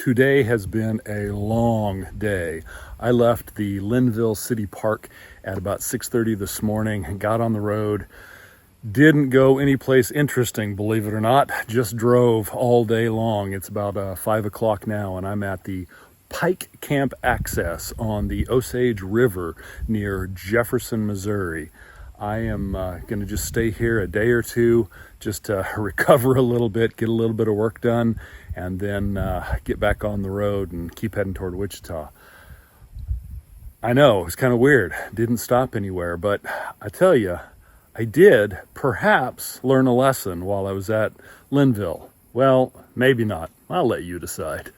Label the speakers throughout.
Speaker 1: Today has been a long day. I left the Linville City Park at about 6:30 this morning and got on the road. Didn't go anyplace interesting, believe it or not. Just drove all day long. It's about 5 o'clock now, and I'm at the Pike Camp Access on the Osage River near Jefferson, Missouri. I am going to just stay here a day or two, just to recover a little bit, get a little bit of work done, and then get back on the road and keep heading toward Wichita. I know, it's kind of weird. Didn't stop anywhere, but I tell you, I did perhaps learn a lesson while I was at Linville. Well, maybe not. I'll let you decide.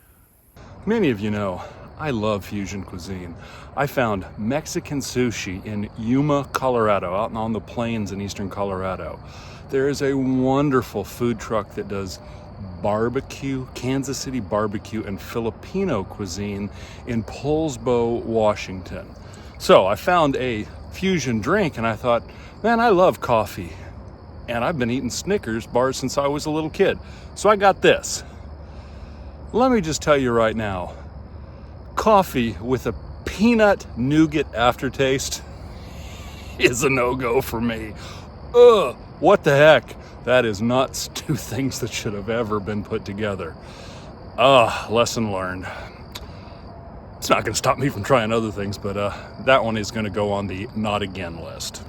Speaker 1: Many of you know I love fusion cuisine. I found Mexican Sushi in Yuma, Colorado, out on the plains in eastern Colorado. There is a wonderful food truck that does barbecue, Kansas City barbecue and Filipino cuisine in Poulsbo, Washington. So I found a fusion drink and I thought, man, I love coffee. And I've been eating Snickers bars since I was a little kid. So I got this. Let me just tell you right now, coffee with a peanut nougat aftertaste is a no-go for me. Ugh, what the heck? That is not two things that should have ever been put together. Lesson learned. It's not gonna stop me from trying other things, but that one is gonna go on the not again list.